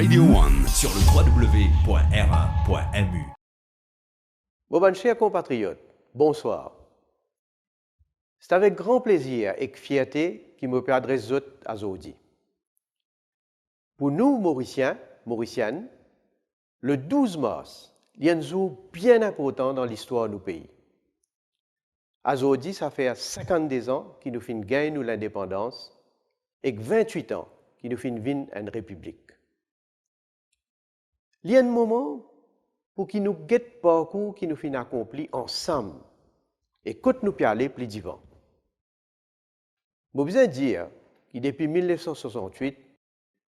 Radio One sur le www.r1.mu. Bon, chers compatriotes, bonsoir. C'est avec grand plaisir et fierté que je me adresse à aujourd'hui. Pour nous, Mauriciens, Mauriciennes, le 12 mars, il y a un jour bien important dans l'histoire de nos pays. Aujourd'hui, ça fait 52 ans que nous finissons gagner l'indépendance et 28 ans que nous finissons une république. Il y a un moment pour que nous guette parcours qui nous finissons accompli ensemble et que nous puissions aller plus divin. Je veux bien dire que depuis 1968,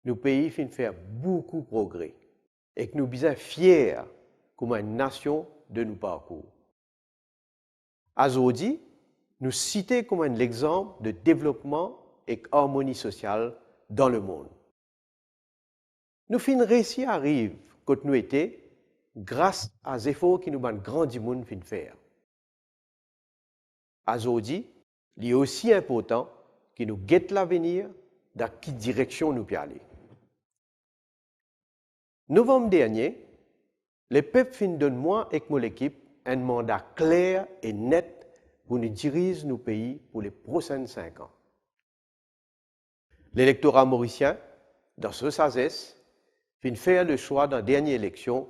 nos pays finissent faire beaucoup de progrès et que nous sommes fiers comme une nation de nos parcours. Aujourd'hui, nous citons comme un exemple de développement et harmonie sociale dans le monde. Nous finissons réussi à arriver quand nous étions grâce aux efforts que nous avons grand du monde fin faire. Aujourd'hui, il est aussi important que nous guettions l'avenir dans quelle direction nous pouvons aller. Novembre dernier, le peuple fin donne moi et mon équipe un mandat clair et net pour nous diriger nos pays pour les prochains 5 ans. L'électorat mauricien, dans ce sagesse, fin faire le choix dans la dernière élection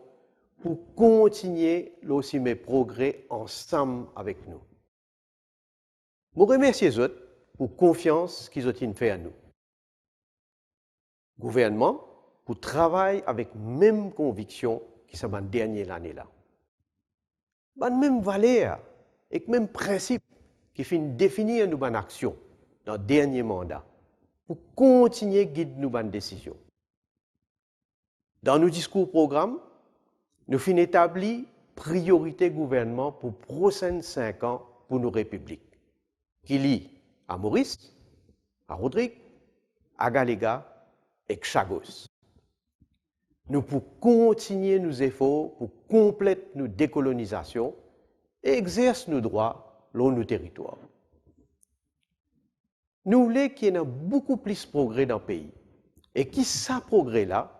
pour continuer aussi mes progrès ensemble avec nous. Je remercie les autres pour la confiance qu'ils ont fait à nous. Le gouvernement pour travailler avec la même conviction que ça la dernière année-là. La même valeur et le même principe qui fait définir nos actions dans le dernier mandat pour continuer à guider nos décisions. Dans nos discours programmes, nous finissons établir priorité gouvernement pour les prochains 5 ans pour nos républiques, qui lient à Maurice, à Rodrigue, à Galéga et à Chagos. Nous pouvons continuer nos efforts pour compléter nos décolonisations et exercer nos droits dans nos territoires. Nous voulons qu'il y ait beaucoup plus de progrès dans le pays et que ce progrès-là,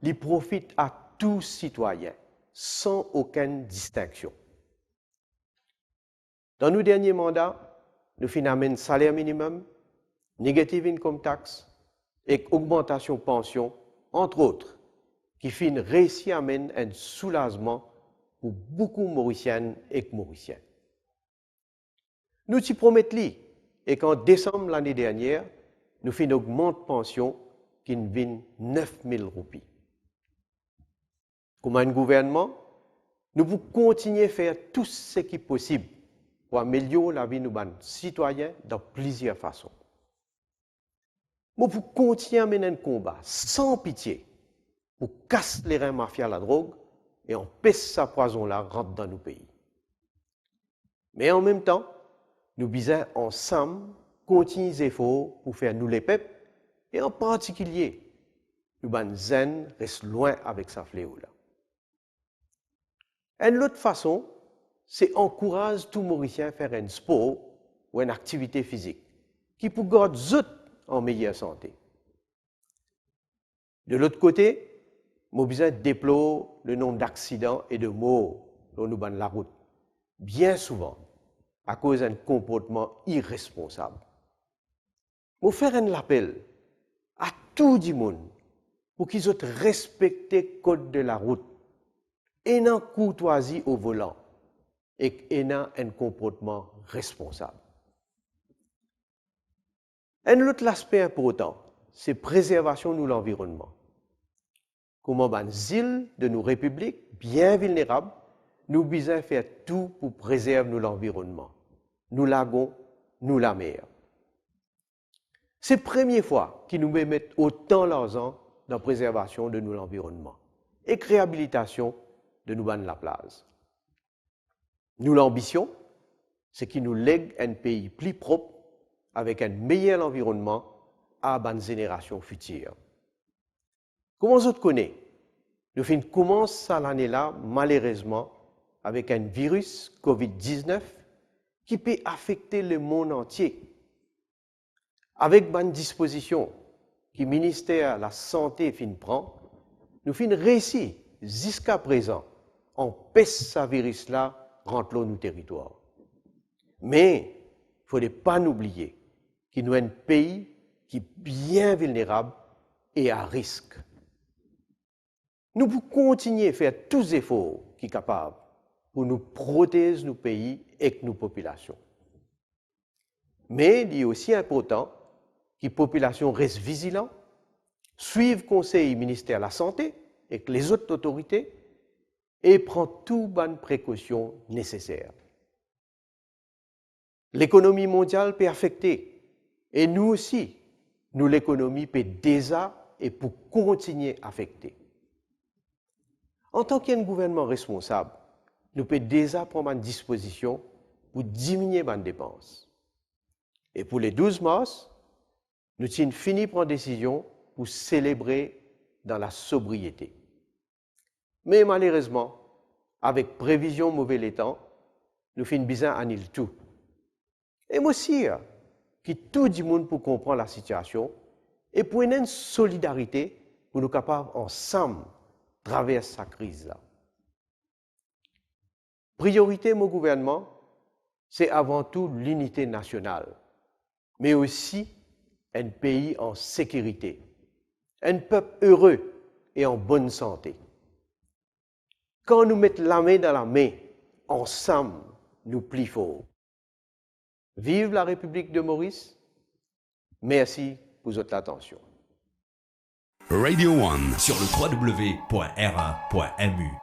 il profite à tous citoyens, sans aucune distinction. Dans nos derniers mandats, nous finissons un salaire minimum, negative income tax et augmentation pension, entre autres, qui finissent réussir à amener un soulagement pour beaucoup de Mauriciennes et Mauriciens. Nous t'y promettons et qu'en décembre l'année dernière, nous finissons augmenter la pension qui nous vient 9 000 roupies. Comme un gouvernement, nous pouvons continuer à faire tout ce qui est possible pour améliorer la vie de nos citoyens dans plusieurs façons. Nous pouvons continuer à mener un combat sans pitié pour casser les reins mafia la drogue et empêcher sa poison-là rentre dans nos pays. Mais en même temps, nous devons ensemble continuer les efforts pour faire nous les peuples et en particulier, nous zen reste loin avec sa fléau-là. Une autre façon, c'est encourager tout Mauricien à faire un sport ou une activité physique qui peut garder zut en meilleure santé. De l'autre côté, nous devons déplorer le nombre d'accidents et de morts dans la route, bien souvent à cause d'un comportement irresponsable. Nous faire un appel à tout le monde pour qu'ils respectent le code de la route, ayant courtoisie au volant et ayant un comportement responsable. Un autre aspect important, c'est la préservation de l'environnement. Comme les îles de nos républiques bien vulnérables, nous devons faire tout pour préserver l'environnement, nos lagons, la mer. C'est la première fois que nous mettons autant d'argent dans la préservation de l'environnement et la réhabilitation de la plage. Nous, l'ambition, c'est qu'il nous lègue un pays plus propre avec un meilleur environnement à la génération future. Comment vous connaissez? Nous commençons l'année-là, malheureusement, avec un virus COVID-19 qui peut affecter le monde entier. Avec une disposition que le ministère de la Santé prend, nous finissons réussi jusqu'à présent, on pèse ce virus-là rentre dans nos territoires. Mais il ne faudrait pas oublier qu'il nous est un pays qui est bien vulnérable et à risque. Nous pouvons continuer à faire tous les efforts qui sont capables pour nous protéger nos pays et nos populations. Mais il est aussi important que les populations restent vigilantes, suivent conseil du ministère de la Santé et les autres autorités et prennent toutes les bonnes précautions nécessaires. L'économie mondiale peut affecter et nous aussi, nous l'économie peut déjà et pour continuer à affecter. En tant qu'un gouvernement responsable, nous pouvons déjà prendre une disposition pour diminuer les dépenses. Et pour les 12 mars, nous avons fini par prendre décision pour célébrer dans la sobriété. Mais malheureusement, avec prévision mauvais temps, nous finissons bien à nul tout. Et moi aussi, que tout le monde pour comprendre la situation et pour une solidarité pour nous capables ensemble traverser cette crise-là. Priorité, mon gouvernement, c'est avant tout l'unité nationale, mais aussi un pays en sécurité, un peuple heureux et en bonne santé. Quand nous mettons la main dans la main, ensemble, nous plions fort. Vive la République de Maurice. Merci pour votre attention. Radio One sur le www.r1.mu